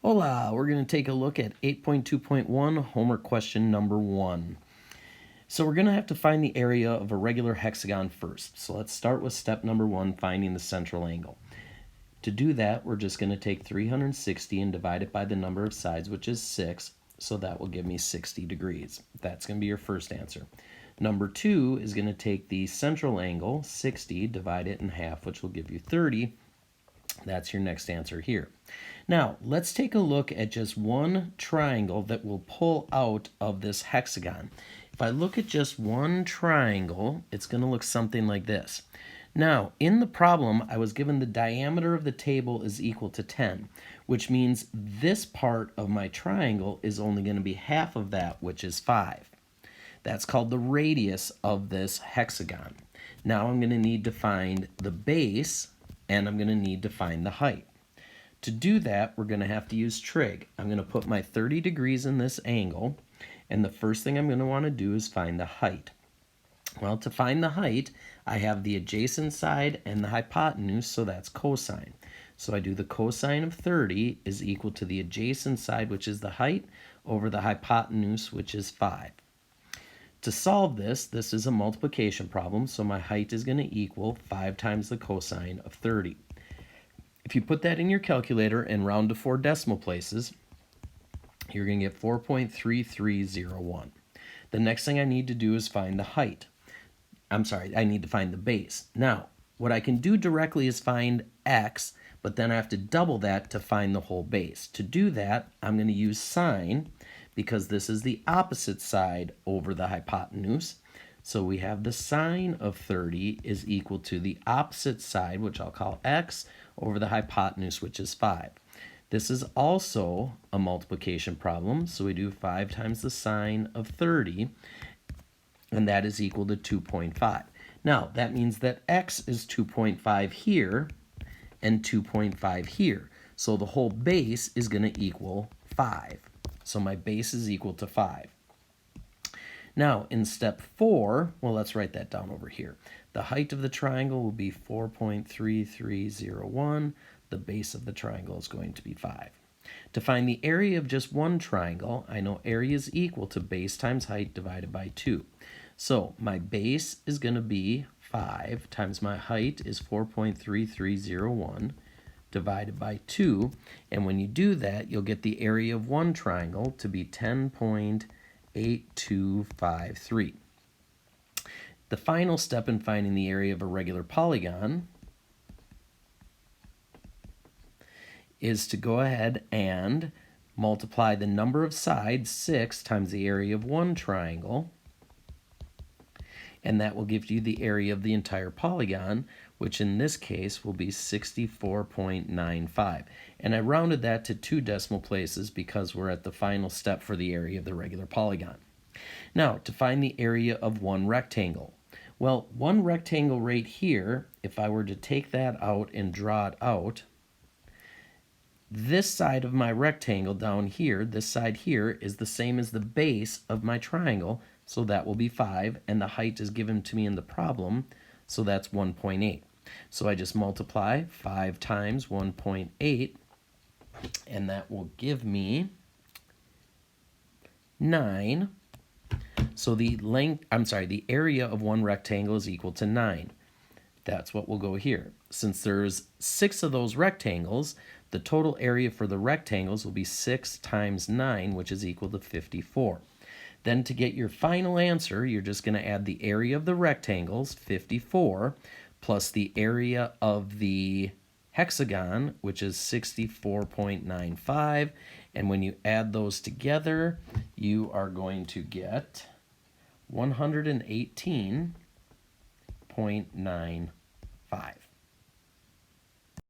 Hola, we're going to take a look at 8.2.1 homework question number 1. So we're going to have to find the area of a regular hexagon first. So let's start with step number 1, finding the central angle. To do that, we're just going to take 360 and divide it by the number of sides, which is 6. So that will give me 60 degrees. That's going to be your first answer. Number 2 is going to take the central angle, 60, divide it in half, which will give you 30. That's your next answer here. Now, let's take a look at just one triangle that will pull out of this hexagon. If I look at just one triangle, it's going to look something like this. Now, in the problem, I was given the diameter of the table is equal to 10, which means this part of my triangle is only going to be half of that, which is 5. That's called the radius of this hexagon. Now I'm going to need to find the base, and I'm going to need to find the height. To do that, we're going to have to use trig. I'm going to put my 30 degrees in this angle, and the first thing I'm going to want to do is find the height. Well, to find the height, I have the adjacent side and the hypotenuse, so that's cosine. So I do the cosine of 30 is equal to the adjacent side, which is the height, over the hypotenuse, which is 5. To solve this, this is a multiplication problem, so my height is going to equal 5 times the cosine of 30. If you put that in your calculator and round to 4 decimal places, you're going to get 4.3301. The next thing I need to do is find the height. I need to find the base. Now, what I can do directly is find x, but then I have to double that to find the whole base. To do that, I'm going to use sine, because this is the opposite side over the hypotenuse. So we have the sine of 30 is equal to the opposite side, which I'll call x, over the hypotenuse, which is 5. This is also a multiplication problem, so we do 5 times the sine of 30, and that is equal to 2.5. Now, that means that x is 2.5 here and 2.5 here. So the whole base is going to equal 5. So my base is equal to 5. Now, in step 4, well, let's write that down over here. The height of the triangle will be 4.3301. The base of the triangle is going to be 5. To find the area of just one triangle, I know area is equal to base times height divided by 2. So my base is going to be 5 times my height is 4.3301 divided by 2. And when you do that, you'll get the area of one triangle to be 10.8253. The final step in finding the area of a regular polygon is to go ahead and multiply the number of sides, 6, times the area of one triangle, and that will give you the area of the entire polygon, which in this case will be 64.95. And I rounded that to 2 decimal places because we're at the final step for the area of the regular polygon. Now, to find the area of one rectangle. Well, one rectangle right here, if I were to take that out and draw it out, this side of my rectangle down here, this side here, is the same as the base of my triangle, so that will be 5, and the height is given to me in the problem, so that's 1.8. So I just multiply 5 times 1.8, and that will give me 9. So the area of one rectangle is equal to 9. That's what will go here. Since there's 6 of those rectangles, the total area for the rectangles will be 6 times 9, which is equal to 54. Then to get your final answer, you're just going to add the area of the rectangles, 54, plus the area of the hexagon, which is 64.95. And when you add those together, you are going to get 118.95.